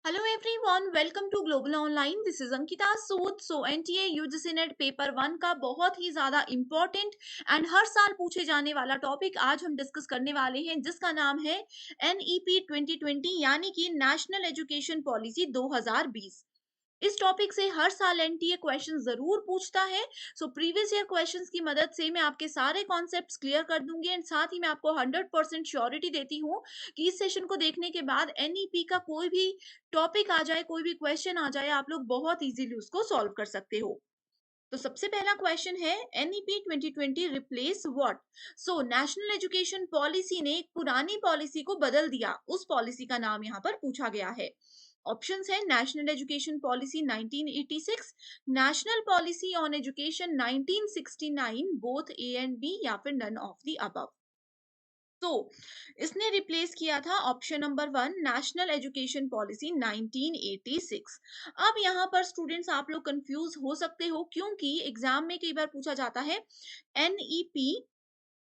Hello everyone, welcome to Global Online. This is Ankita Sood. So NTA UGC net paper 1 का बहुत ही ज्यादा important and हर साल पूछे जाने वाला टॉपिक आज हम डिस्कस करने वाले हैं, जिसका नाम है NEP 2020 यानी कि नेशनल एजुकेशन पॉलिसी 2020। इस टॉपिक से हर साल एनटीए क्वेश्चन जरूर पूछता है। सो प्रीवियस ईयर क्वेश्चंस की मदद से मैं आपके सारे कॉन्सेप्ट्स क्लियर कर दूंगी एंड साथ ही मैं आपको 100% श्योरिटी देती हूँ कि इस सेशन को देखने के बाद एनईपी का कोई भी टॉपिक आ जाए, कोई भी क्वेश्चन आ जाए, आप लोग बहुत इजीली उसको सॉल्व कर सकते हो। तो सबसे पहला क्वेश्चन है, NEP 2020 replace what. So national education policy ने एक पुरानी पॉलिसी को बदल दिया, उस पॉलिसी का नाम यहाँ पर पूछा गया है। ऑप्शंस है national education policy 1986, national policy on education 1969, both A and B, या फिर नन ऑफ द अबव। तो इसने रिप्लेस किया था option number 1 national education policy 1986। अब यहाँ पर स्टूडेंट्स आप लोग कंफ्यूज हो सकते हो, क्योंकि एग्जाम में कई बार पूछा जाता है एनईपी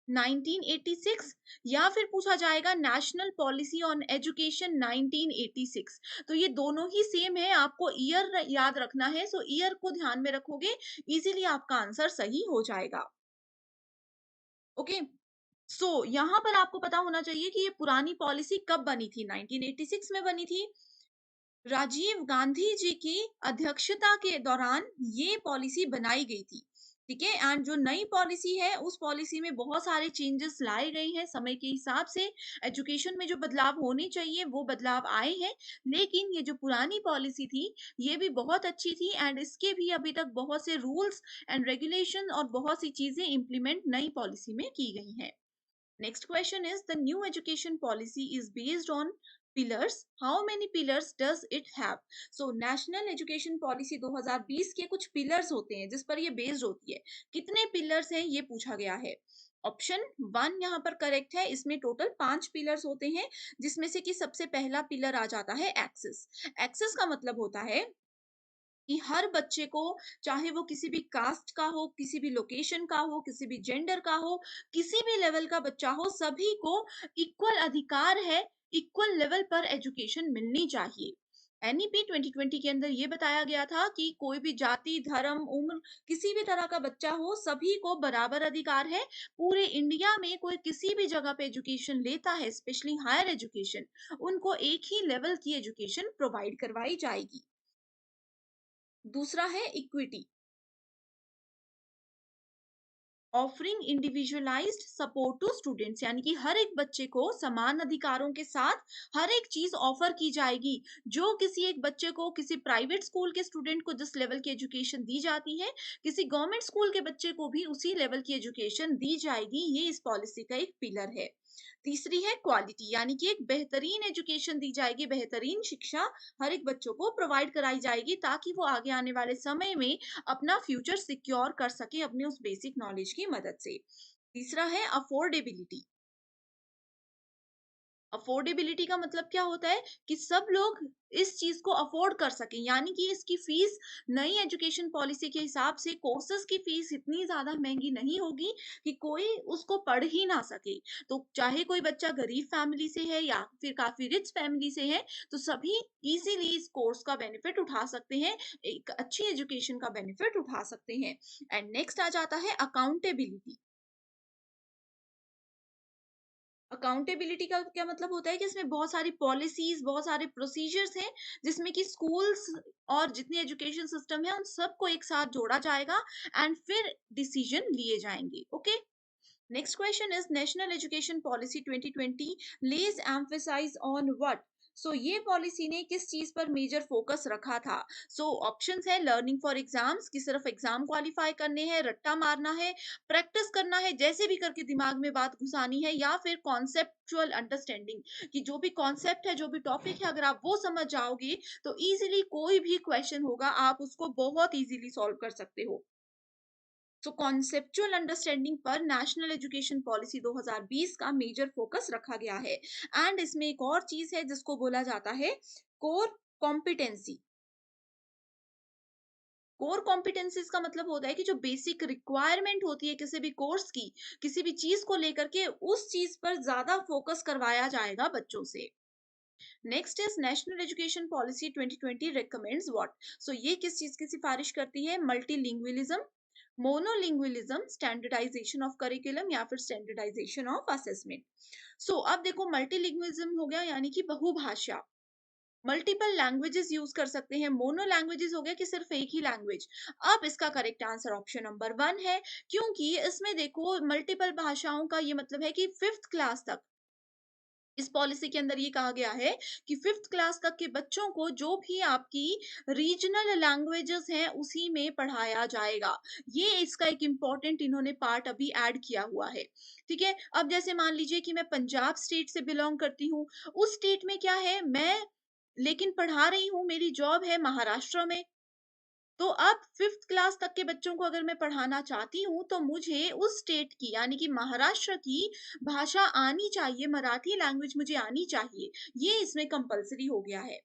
1986 या फिर पूछा जाएगा नेशनल पॉलिसी ऑन एजुकेशन 1986। तो ये दोनों ही सेम है, आपको ईयर याद रखना है। सो ईयर को ध्यान में रखोगे, इजीली आपका आंसर सही हो जाएगा। ओके, सो यहाँ पर आपको पता होना चाहिए कि ये पुरानी पॉलिसी कब बनी थी। 1986 में बनी थी। राजीव गांधी जी की अध्यक्षता के दौरान ये पॉलिसी बनाई गई थी। ठीक है, एंड जो नई पॉलिसी है उस पॉलिसी में बहुत सारे चेंजेस लाए गए हैं समय के हिसाब से। एजुकेशन में जो बदलाव होने चाहिए वो बदलाव आए हैं, लेकिन ये जो पुरानी पॉलिसी थी ये भी बहुत अच्छी थी एंड इसके भी अभी तक बहुत से रूल्स एंड रेगुलेशन और बहुत सी चीजें इंप्लीमेंट नई पॉलिसी में की गई हैं। Next question is, the new education policy is based on pillars. How many pillars does it have? So national education policy 2020 के कुछ pillars होते हैं जिस पर ये based होती है। कितने pillars हैं ये पूछा गया है। ऑप्शन 1 यहाँ पर करेक्ट है, इसमें टोटल 5 पिलर्स होते हैं, जिसमें से कि सबसे पहला पिलर आ जाता है एक्सेस। एक्सेस का मतलब होता है कि हर बच्चे को, चाहे वो किसी भी कास्ट का हो, किसी भी लोकेशन का हो, किसी भी जेंडर का हो, किसी भी लेवल का बच्चा हो, सभी को इक्वल अधिकार है, इक्वल लेवल पर एजुकेशन मिलनी चाहिए। एनईपी 2020 के अंदर ये बताया गया था कि कोई भी जाति, धर्म, उम्र, किसी भी तरह का बच्चा हो, सभी को बराबर अधिकार है। पूरे इंडिया में कोई किसी भी जगह पे एजुकेशन लेता है, स्पेशली हायर एजुकेशन, उनको एक ही लेवल की एजुकेशन प्रोवाइड करवाई जाएगी। दूसरा है equity, offering individualized support to students, यानी कि हर एक बच्चे को समान अधिकारों के साथ हर एक चीज ऑफर की जाएगी। जो किसी एक बच्चे को, किसी प्राइवेट स्कूल के स्टूडेंट को जिस लेवल की एजुकेशन दी जाती है, किसी गवर्नमेंट स्कूल के बच्चे को भी उसी लेवल की एजुकेशन दी जाएगी। ये इस पॉलिसी का एक पिलर है। तीसरी है क्वालिटी, यानी कि एक बेहतरीन एजुकेशन दी जाएगी, बेहतरीन शिक्षा हर एक बच्चों को प्रोवाइड कराई जाएगी, ताकि वो आगे आने वाले समय में अपना फ्यूचर सिक्योर कर सके अपने उस बेसिक नॉलेज की मदद से। तीसरा है अफोर्डेबिलिटी। अफोर्डेबिलिटी का मतलब क्या होता है कि सब लोग इस चीज को अफोर्ड कर सकें, यानी कि इसकी फीस नई एजुकेशन पॉलिसी के हिसाब से कोर्सेज की फीस इतनी ज्यादा महंगी नहीं होगी कि कोई उसको पढ़ ही ना सके। तो चाहे कोई बच्चा गरीब फैमिली से है या फिर काफी रिच फैमिली से है, तो सभी इजीली इस कोर्स का बेनिफिट उठा सकते हैं, एक अच्छी एजुकेशन का बेनिफिट उठा सकते हैं। एंड नेक्स्ट आ जाता है अकाउंटेबिलिटी। अकाउंटेबिलिटी का क्या मतलब होता है कि इसमें बहुत सारी पॉलिसीज, बहुत सारे प्रोसीजर्स हैं, जिसमें कि स्कूल्स और जितने एजुकेशन सिस्टम है उन सबको एक साथ जोड़ा जाएगा एंड फिर डिसीजन लिए जाएंगे। Okay, next question is, national education policy 2020 lays emphasise on what. So ये पॉलिसी ने किस चीज पर मेजर फोकस रखा था। सो ऑप्शंस है लर्निंग फॉर एग्जाम्स, कि सिर्फ एग्जाम क्वालिफाई करने हैं, रट्टा मारना है, प्रैक्टिस करना है, जैसे भी करके दिमाग में बात घुसानी है, या फिर कॉन्सेप्चुअल अंडरस्टैंडिंग, कि जो भी कॉन्सेप्ट है, जो भी टॉपिक है, अगर आप वो समझ जाओगे तो इजीली कोई भी क्वेश्चन होगा आप उसको बहुत इजीली सॉल्व कर सकते हो। तो कॉन्सेप्चुअल अंडरस्टैंडिंग पर नेशनल एजुकेशन पॉलिसी 2020 का मेजर फोकस रखा गया है। एंड इसमें एक और चीज है जिसको बोला जाता है कोर कॉम्पिटेंसी। कोर कॉम्पिटेंसीज का मतलब होता है कि जो बेसिक रिक्वायरमेंट होती है किसी भी कोर्स की, किसी भी चीज को लेकर के, उस चीज पर ज्यादा फोकस करवाया जाएगा बच्चों से। Next is national education policy 2020 recommends what. So ये किस चीज की सिफारिश करती है? Multilingualism, monolingualism, standardisation of curriculum या फिर स्टैंडर्डाइजेशन ऑफ असेसमेंट। सो अब देखो, मल्टीलिंगुअलिज्म हो गया यानी कि बहुभाषा, मल्टीपल लैंग्वेजेस यूज कर सकते हैं। मोनो लैंग्वेजेस हो गया कि सिर्फ एक ही लैंग्वेज। अब इसका करेक्ट आंसर ऑप्शन नंबर 1 है, क्योंकि इसमें देखो मल्टीपल भाषाओं का ये मतलब है कि 5th क्लास तक इस पॉलिसी के अंदर ये कहा गया है कि 5th क्लास तक के बच्चों को जो भी आपकी रीजनल लैंग्वेजेस हैं उसी में पढ़ाया जाएगा। ये इसका एक इम्पॉर्टेंट इन्होंने पार्ट अभी ऐड किया हुआ है। ठीक है, अब जैसे मान लीजिए कि मैं पंजाब स्टेट से बिलोंग करती हूँ, उस स्टेट में क्या है, मैं लेकिन पढ़ा रही हूँ, मेरी जॉब है महाराष्ट्र में। तो अब 5th क्लास तक के बच्चों को अगर मैं पढ़ाना चाहती हूँ, तो मुझे उस स्टेट की यानी कि महाराष्ट्र की भाषा आनी चाहिए, मराठी लैंग्वेज मुझे आनी चाहिए। ये इसमें कंपल्सरी हो गया है।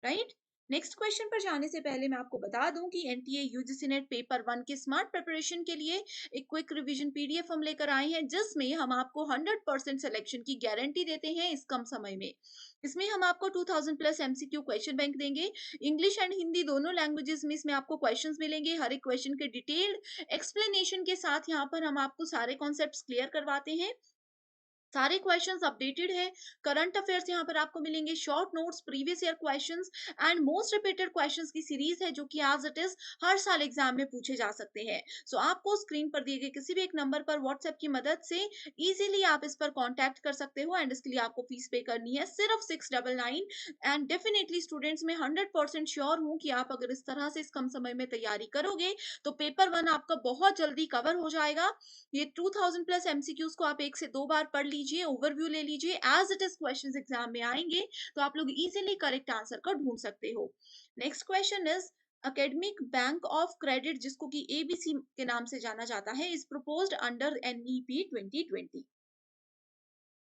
राइट। नेक्स्ट क्वेश्चन पर जाने से पहले मैं आपको बता दूं कि एनटीए यूजीसी नेट पेपर 1 के स्मार्ट प्रिपरेशन के लिए एक क्विक रिवीजन पीडीएफ हम लेकर आए हैं, जिसमें हम आपको 100% सिलेक्शन की गारंटी देते हैं इस कम समय में। इसमें हम आपको 2000 प्लस एमसीक्यू क्वेश्चन बैंक देंगे। इंग्लिश एंड हिंदी दोनों लैंग्वेजेस में इसमें आपको क्वेश्चंस मिलेंगे। हर एक क्वेश्चन के डिटेल्ड एक्सप्लेनेशन के साथ यहाँ पर हम आपको सारे कॉन्सेप्ट्स क्लियर करवाते हैं। सारे क्वेश्चंस अपडेटेड है। करंट अफेयर्स यहाँ पर आपको मिलेंगे, short notes, previous year questions and most repeated questions की सीरीज है, जो कि एज इट इज हर साल एग्जाम में पूछे जा सकते हैं। सो आपको स्क्रीन पर दिए गए किसी भी एक नंबर पर व्हाट्सएप की मदद से इजीली आप इस पर कांटेक्ट कर सकते हो, एंड इसके लिए आपको फीस पे करनी है सिर्फ 699। एंड डेफिनेटली स्टूडेंट्स, में 100% श्योर हूँ कि आप अगर इस तरह से इस कम समय में तैयारी करोगे तो पेपर 1 आपका बहुत जल्दी कवर हो जाएगा। ये 2000 प्लस एमसीक्यूज को आप 1 से 2 बार पढ़ लीजिए, ओवरव्यू ले लीजिए, as it is questions exam में आएंगे तो आप लोग इजीली करेक्ट आंसर का ढूंढ सकते हो। Next question is academic bank of credit, जिसको कि एबीसी के नाम से जाना जाता है, इज प्रपोज्ड अंडर एनईपी 2020।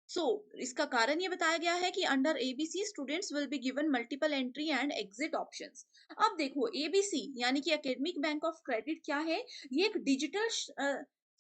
सो इसका कारण ये बताया गया है कि under ABC students will be given multiple entry and exit options. अब देखो, एबीसी यानी कि एकेडमिक बैंक ऑफ क्रेडिट क्या है? ये एक डिजिटल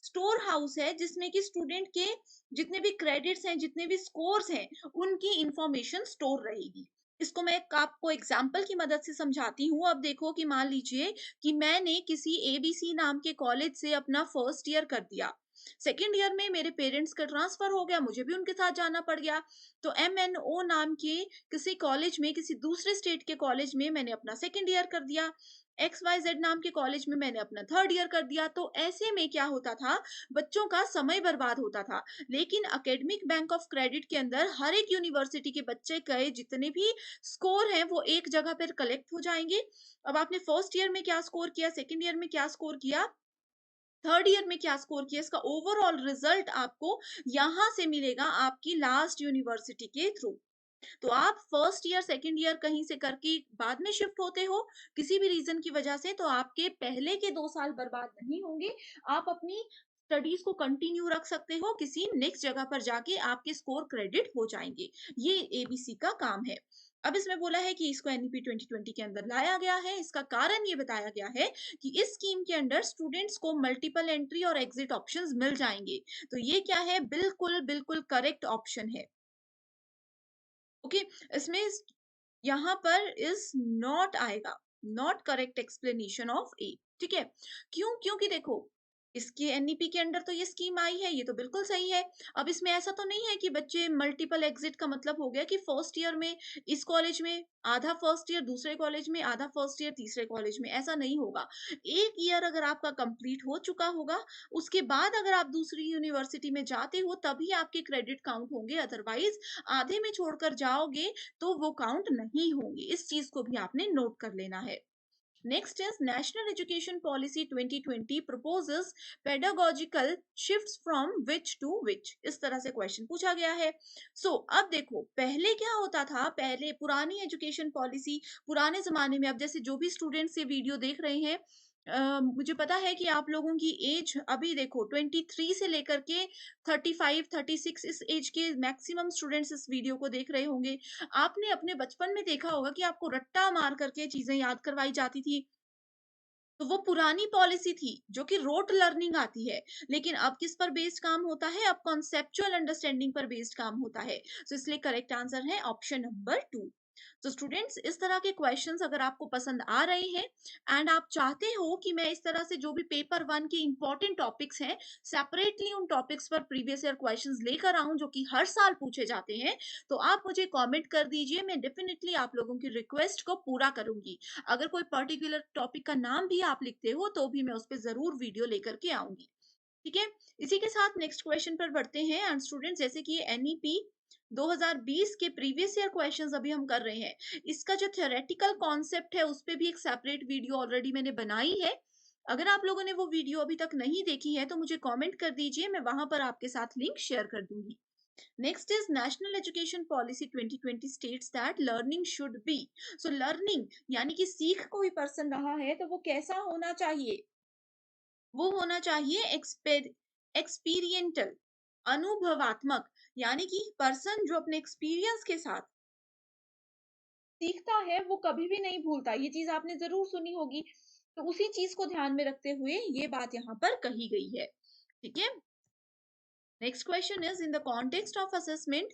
स्टोर हाउस है, जिसमें कि स्टूडेंट के जितने भी क्रेडिट्स हैं, जितने भी स्कोर्स हैं, उनकी इंफॉर्मेशन स्टोर रहेगी। इसको मैं एक आपको एग्जाम्पल की मदद से समझाती हूँ। अब देखो कि मान लीजिए कि मैंने किसी एबीसी नाम के कॉलेज से अपना फर्स्ट ईयर कर दिया, सेकेंड ईयर में मेरे पेरेंट्स का ट्रांसफर हो गया, मुझे भी उनके साथ जाना पड़ गया। तो एमएनओ नाम के किसी कॉलेज में, किसी दूसरे स्टेट के कॉलेज में मैंने अपना सेकेंड ईयर कर दिया। एक्स वाई जेड नाम के कॉलेज में मैंने अपना थर्ड ईयर कर दिया। तो ऐसे में क्या होता था, बच्चों का समय बर्बाद होता था। लेकिन एकेडमिक बैंक ऑफ क्रेडिट के अंदर हर एक यूनिवर्सिटी के बच्चे के जितने भी स्कोर हैं वो एक जगह पर कलेक्ट हो जाएंगे। अब आपने फर्स्ट ईयर में क्या स्कोर किया, सेकेंड ईयर में क्या स्कोर किया, थर्ड ईयर में क्या स्कोर किया, इसका ओवरऑल रिजल्ट आपको यहां से मिलेगा आपकी लास्ट यूनिवर्सिटी के थ्रू। तो आप फर्स्ट ईयर सेकंड ईयर कहीं से करके बाद में शिफ्ट होते हो किसी भी रीजन की वजह से, तो आपके पहले के 2 साल बर्बाद नहीं होंगे। आप अपनी स्टडीज को कंटिन्यू रख सकते हो, किसी नेक्स्ट जगह पर जाके आपके स्कोर क्रेडिट हो जाएंगे। ये एबीसी का काम है। अब इसमें बोला है कि इसको एनईपी 2020 के अंदर लाया गया है। इसका कारण ये बताया गया है कि इस स्कीम के अंदर स्टूडेंट्स को मल्टीपल एंट्री और एग्जिट ऑप्शंस मिल जाएंगे। तो ये क्या है, बिल्कुल बिल्कुल करेक्ट ऑप्शन है। ओके, इसमें यहाँ पर इज नॉट आएगा, नॉट करेक्ट एक्सप्लेनेशन ऑफ ए। ठीक है, क्यों? क्योंकि देखो, इसके एनईपी के अंडर तो ये स्कीम आई है, ये तो बिल्कुल सही है। अब इसमें ऐसा तो नहीं है कि बच्चे मल्टीपल एग्जिट का मतलब हो गया कि फर्स्ट ईयर में इस कॉलेज में आधा फर्स्ट ईयर, दूसरे कॉलेज में आधा फर्स्ट ईयर, तीसरे कॉलेज में, ऐसा नहीं होगा। एक ईयर अगर आपका कंप्लीट हो चुका होगा, उसके बाद अगर आप दूसरी यूनिवर्सिटी में जाते हो तभी आपके क्रेडिट काउंट होंगे, अदरवाइज आधे में छोड़कर जाओगे तो वो काउंट नहीं होंगे। इस चीज को भी आपने नोट कर लेना है। Next is national education policy 2020 proposes pedagogical shifts from which to which, इस तरह से क्वेश्चन पूछा गया है। अब देखो, पहले क्या होता था, पहले पुरानी एजुकेशन पॉलिसी, पुराने जमाने में, अब जैसे जो भी स्टूडेंट्स ये वीडियो देख रहे हैं, मुझे पता है कि आप लोगों की एज अभी देखो 23 से लेकर के 35 36, इस एज के मैक्सिमम स्टूडेंट्स इस वीडियो को देख रहे होंगे। आपने अपने बचपन में देखा होगा कि आपको रट्टा मार करके चीजें याद करवाई जाती थी। तो वो पुरानी पॉलिसी थी जो कि रोट लर्निंग आती है, लेकिन अब किस पर बेस्ड काम होता है, अब कॉन्सेप्चुअल अंडरस्टैंडिंग पर बेस्ड काम होता है। तो इसलिए करेक्ट आंसर है ऑप्शन नंबर 2। तो स्टूडेंट्स, इस तरह के क्वेश्चंस अगर आपको पसंद आ रहे हैं एंड आप चाहते हो कि मैं इस तरह से जो भी पेपर वन के इंपॉर्टेंट टॉपिक्स हैं, सेपरेटली उन टॉपिक्स पर प्रीवियस ईयर क्वेश्चंस लेकर आऊं जो कि हर साल पूछे जाते हैं, तो आप मुझे कमेंट कर दीजिए। मैं डेफिनेटली आप लोगों की रिक्वेस्ट को पूरा करूंगी। अगर कोई पर्टिकुलर टॉपिक का नाम भी आप लिखते हो तो भी मैं उस पर जरूर वीडियो लेकर के आऊंगी। ठीक है। इसी के साथ नेक्स्ट क्वेश्चन पर बढ़ते हैं। एंड स्टूडेंट्स, जैसे कि एनईपी 2020 के प्रीवियस ईयर क्वेश्चंस अभी हम कर रहे हैं, इसका जो थ्योरेटिकल कॉन्सेप्ट है उस पे भी एक सेपरेट वीडियो ऑलरेडी मैंने बनाई है। अगर आप लोगों ने वो वीडियो अभी तक नहीं देखी है तो मुझे कमेंट कर दीजिए, मैं वहां पर आपके साथ लिंक शेयर कर दूंगी। Next is National Education Policy 2020 states that learning should be. So learning यानी कि सीख कोई पर्सन रहा है तो वो कैसा होना चाहिए, वो होना चाहिए एक्सपीरियंटल, अनुभवात्मक, यानी कि पर्सन जो अपने एक्सपीरियंस के साथ सीखता है वो कभी भी नहीं भूलता। ये चीज आपने जरूर सुनी होगी। तो उसी चीज को ध्यान में रखते हुए ये बात यहाँ पर कही गई है। ठीक है। Next question is, in the context of assessment,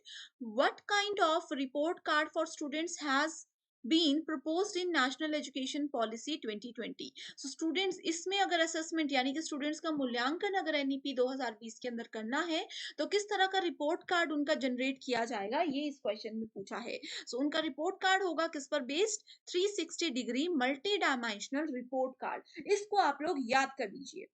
what kind of report card for students has been proposed in National Education Policy 2020? So students, इसमें अगर assessment यानी कि students का मूल्यांकन अगर NEP 2020 के अंदर करना है तो किस तरह का रिपोर्ट कार्ड उनका जनरेट किया जाएगा, ये इस क्वेश्चन में पूछा है। सो उनका रिपोर्ट कार्ड होगा किस पर based, 360 degree multi dimensional report card. इसको आप लोग याद कर लीजिए।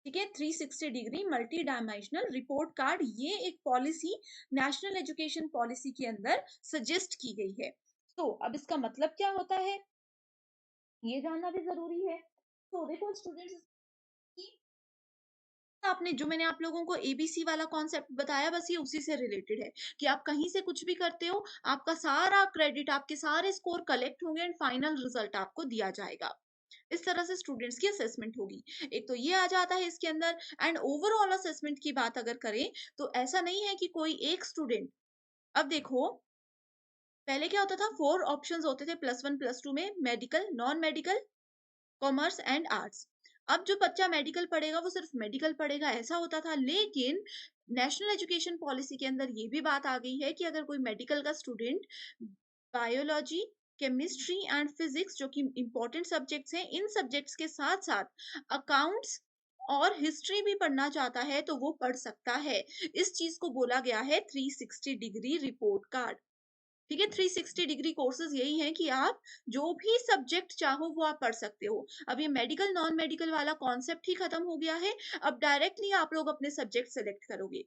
ठीक है, 360 degree multi dimensional report card, ये एक पॉलिसी नेशनल एजुकेशन पॉलिसी के अंदर सजेस्ट की गई है। तो अब इसका मतलब क्या होता है ये जानना भी जरूरी है। तो देखो स्टूडेंट्स, आपने जो मैंने आप लोगों को एबीसी वाला कॉन्सेप्ट बताया, बस ये उसी से रिलेटेड है कि आप कहीं से कुछ भी करते हो, आपका सारा क्रेडिट, आपके सारे स्कोर कलेक्ट होंगे एंड फाइनल रिजल्ट आपको दिया जाएगा। इस तरह से स्टूडेंट्स की असेसमेंट होगी। एक तो ये आ जाता है इसके अंदर। एंड ओवरऑल असेसमेंट की बात अगर करें तो ऐसा नहीं है कि कोई एक स्टूडेंट, अब देखो पहले क्या होता था, 4 ऑप्शंस होते थे +1 +2 में, medical, non medical, commerce and arts. अब जो बच्चा मेडिकल पढ़ेगा वो सिर्फ मेडिकल पढ़ेगा, ऐसा होता था। लेकिन नेशनल एजुकेशन पॉलिसी के अंदर ये भी बात आ गई है कि अगर कोई मेडिकल का student biology, chemistry and physics जो कि इंपॉर्टेंट सब्जेक्ट्स हैं, इन सब्जेक्ट्स के साथ साथ अकाउंट्स और हिस्ट्री भी पढ़ना चाहता है तो वो पढ़ सकता है। इस चीज को बोला गया है 360 डिग्री रिपोर्ट कार्ड। ठीक है, 360 डिग्री कोर्सेज यही है कि आप जो भी सब्जेक्ट चाहो वो आप पढ़ सकते हो। अब ये मेडिकल नॉन मेडिकल वाला कॉन्सेप्ट ही खत्म हो गया है। अब डायरेक्टली आप लोग अपने सब्जेक्ट सेलेक्ट करोगे।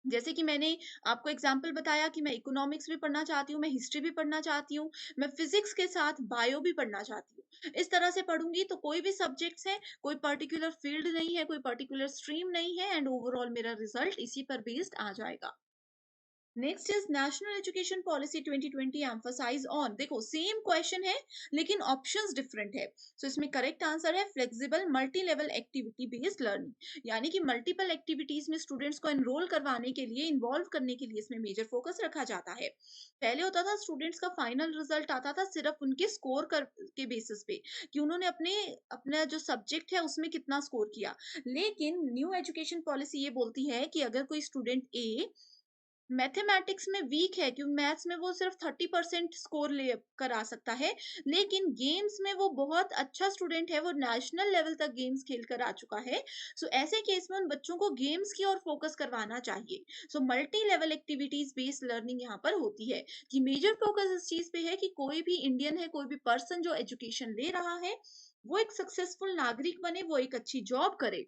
जैसे कि मैंने आपको एग्जाम्पल बताया कि मैं इकोनॉमिक्स भी पढ़ना चाहती हूँ, मैं हिस्ट्री भी पढ़ना चाहती हूँ, मैं फिजिक्स के साथ बायो भी पढ़ना चाहती हूँ। इस तरह से पढ़ूंगी तो कोई भी सब्जेक्ट्स है, कोई पर्टिकुलर फील्ड नहीं है, कोई पर्टिकुलर स्ट्रीम नहीं है, एंड ओवरऑल मेरा रिजल्ट इसी पर बेस्ड आ जाएगा। Next is national education policy 2020 emphasize on. देखो सेम क्वेश्चन है लेकिन ऑप्शंस डिफरेंट है। सो इसमें करेक्ट आंसर है flexible multi level activity based learning, यानी कि मल्टीपल एक्टिविटीज में स्टूडेंट्स को एनरोल करवाने के लिए, इन्वॉल्व करने के लिए इसमें मेजर फोकस रखा जाता है। पहले होता था स्टूडेंट्स का फाइनल रिजल्ट आता था सिर्फ उनके स्कोर के बेसिस पे कि उन्होंने अपने अपना जो सब्जेक्ट है उसमें कितना स्कोर किया। लेकिन न्यू एजुकेशन पॉलिसी ये बोलती है कि अगर कोई स्टूडेंट ए मैथमेटिक्स में वीक है, क्योंकि मैथ्स में वो सिर्फ 30% स्कोर ले कर आ सकता है, लेकिन गेम्स में वो बहुत अच्छा स्टूडेंट है, वो नेशनल लेवल तक गेम्स खेल कर आ चुका है। सो ऐसे केस में उन बच्चों को गेम्स की ओर फोकस करवाना चाहिए। So multi level activities based learning यहाँ पर होती है कि मेजर फोकस इस चीज पे है कि कोई भी इंडियन है, कोई भी पर्सन जो एजुकेशन ले रहा है वो एक सक्सेसफुल नागरिक बने, वो एक अच्छी जॉब करे,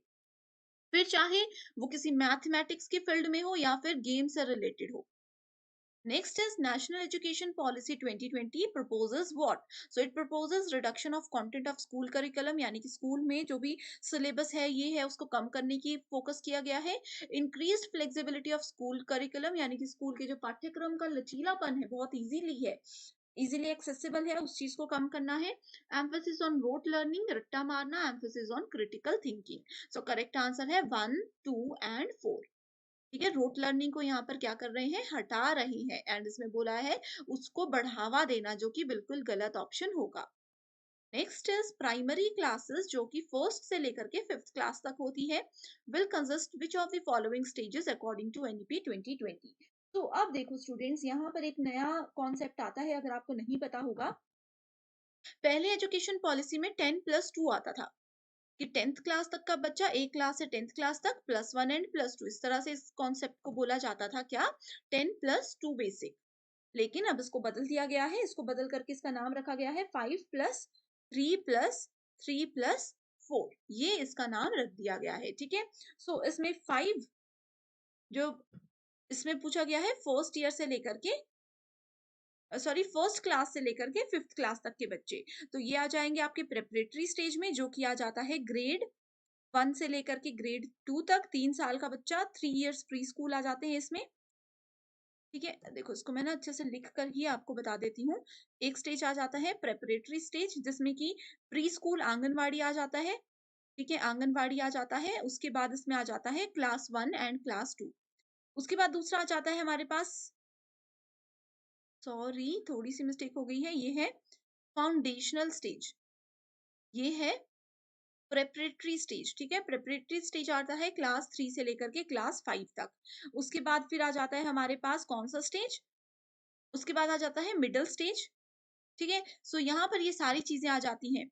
फिर चाहे वो किसी मैथमेटिक्स की फील्ड में हो या फिर गेम से रिलेटेड हो। Next is National Education Policy 2020 proposes what? So it proposes reduction of content of school curriculum, यानी कि स्कूल में जो भी सिलेबस है ये है उसको कम करने की फोकस किया गया है। Increased flexibility of school curriculum, यानी कि स्कूल के जो पाठ्यक्रम का लचीलापन है, बहुत इजीली है, इजीली एक्सेसिबल है, उस चीज को कम करना है। एम्फोसिस ऑन रोट लर्निंग, रट्टा मारना, emphasis on critical thinking. So correct answer है 1, 2 एंड 4। ठीक है, रूट लर्निंग को यहाँ पर क्या कर रहे हैं, हटा रहे हैं, एंड इसमें बोला है उसको बढ़ावा देना, जो कि बिल्कुल गलत ऑप्शन होगा। नेक्स्ट इज प्राइमरी क्लासेस जो कि फर्स्ट से लेकर के फिफ्थ क्लास तक होती है। Will consist which of the following stages according to NEP 2020। तो अब देखो स्टूडेंट्स, यहाँ पर एक नया कॉन्सेप्ट आता है, अगर आपको नहीं पता होगा। पहले एजुकेशन पॉलिसी में 10+2 आता था कि 10th क्लास तक का बच्चा, एक क्लास से 10th क्लास तक, +1 एंड +2, इस तरह से इस कॉन्सेप्ट को बोला जाता था क्या, 10+2 बेसिक। लेकिन अब इसको बदल दिया गया है, इसको बदल करके इसका नाम रखा गया है 5+3+3+4, ये इसका नाम रख दिया गया है। ठीक है, सो इसमें 5 जो इसमें पूछा गया है फर्स्ट ईयर से लेकर के, सॉरी फर्स्ट क्लास से लेकर के फिफ्थ क्लास तक के बच्चे, तो ये आ जाएंगे आपके प्रेपरेटरी स्टेज में, जो कि आ जाता है ग्रेड 1 से लेकर के ग्रेड 2 तक। 3 साल का बच्चा, 3 इयर्स प्री स्कूल आ जाते हैं इसमें। ठीक है, देखो इसको मैं ना अच्छे से लिख कर ही आपको बता देती हूँ। एक स्टेज आ जाता है प्रेपरेटरी स्टेज, जिसमें कि प्री स्कूल आंगनवाड़ी आ जाता है। ठीक है, आंगनवाड़ी आ जाता है। उसके बाद इसमें आ जाता है क्लास 1 एंड क्लास 2। उसके बाद दूसरा आ जाता है हमारे पास, सॉरी थोड़ी सी मिस्टेक हो गई है, ये है फाउंडेशनल स्टेज, ये है प्रेपरेटरी स्टेज। ठीक है, प्रेपरेटरी स्टेज आता है क्लास 3 से लेकर के क्लास 5 तक। उसके बाद फिर आ जाता है हमारे पास कौन सा स्टेज, उसके बाद आ जाता है मिडिल स्टेज। ठीक है, सो यहाँ पर ये सारी चीजें आ जाती हैं।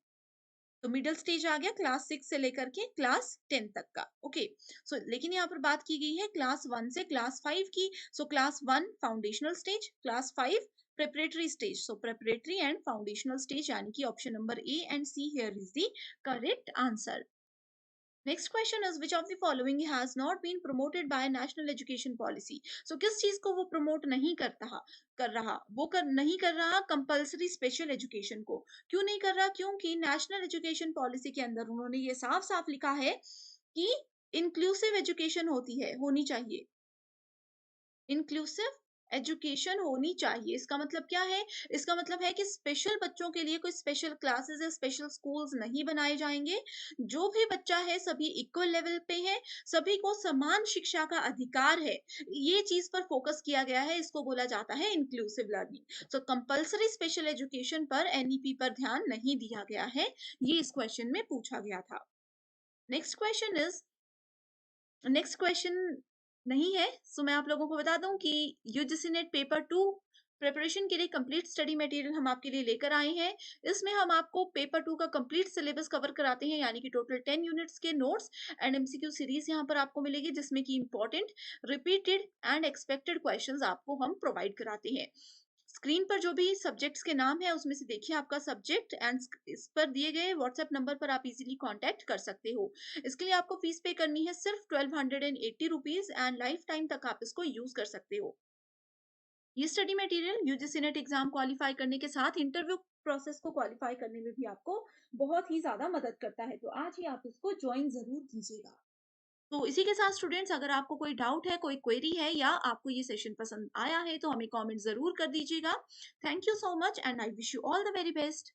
तो मिडिल स्टेज आ गया क्लास 6 से लेकर के क्लास 10 तक का। ओके, सो लेकिन यहाँ पर बात की गई है क्लास 1 से क्लास 5 की। So class 1 foundational stage, class 5 preparatory stage, so preparatory and foundational stage, यानी कि option number A and C here is the correct answer. Next question is which of the following has not been promoted by national education policy. So किस चीज को वो promote नहीं नहीं कर रहा कंपल्सरी स्पेशल एजुकेशन को। क्यों नहीं कर रहा, क्योंकि नेशनल एजुकेशन पॉलिसी के अंदर उन्होंने ये साफ साफ लिखा है कि इंक्लूसिव एजुकेशन होनी चाहिए, इंक्लूसिव एजुकेशन होनी चाहिए। इसका मतलब क्या है, इसका मतलब है कि स्पेशल बच्चों के लिए कोई स्पेशल क्लासेस या स्पेशल स्कूल्स नहीं बनाए जाएंगे। जो भी बच्चा है सभी इक्वल लेवल पे है, सभी को समान शिक्षा का अधिकार है, ये चीज पर फोकस किया गया है। इसको बोला जाता है इंक्लूसिव लर्निंग। सो कंपल्सरी स्पेशल एजुकेशन पर एनईपी पर ध्यान नहीं दिया गया है, ये इस क्वेश्चन में पूछा गया था। नेक्स्ट क्वेश्चन नहीं है, सो मैं आप लोगों को बता दूं कि यूजीसी नेट पेपर 2 प्रिपरेशन के लिए कंप्लीट स्टडी मटेरियल हम आपके लिए लेकर आए हैं। इसमें हम आपको पेपर 2 का कंप्लीट सिलेबस कवर कराते हैं, यानी कि टोटल 10 यूनिट्स के नोट्स एंड एमसीक्यू सीरीज यहाँ पर आपको मिलेगी, जिसमें कि important repeated and expected questions आपको हम प्रोवाइड कराते हैं। स्क्रीन पर जो भी सब्जेक्ट्स के नाम है उसमें से देखिए आपका सब्जेक्ट, एंड इस पर दिए गए व्हाट्सएप नंबर पर आप इजीली कांटेक्ट कर सकते हो। इसके लिए आपको फीस पे करनी है सिर्फ 1280 रुपीज, एंड लाइफ टाइम तक आप इसको यूज कर सकते हो। ये study material UGC net exam qualify करने के साथ इंटरव्यू प्रोसेस को क्वालिफाई करने में भी आपको बहुत ही ज्यादा मदद करता है, तो आज ही आप इसको ज्वाइन जरूर कीजिएगा। तो इसी के साथ स्टूडेंट्स, अगर आपको कोई डाउट है, कोई क्वेरी है, या आपको ये सेशन पसंद आया है, तो हमें कमेंट जरूर कर दीजिएगा। Thank you so much and I wish you all the very best.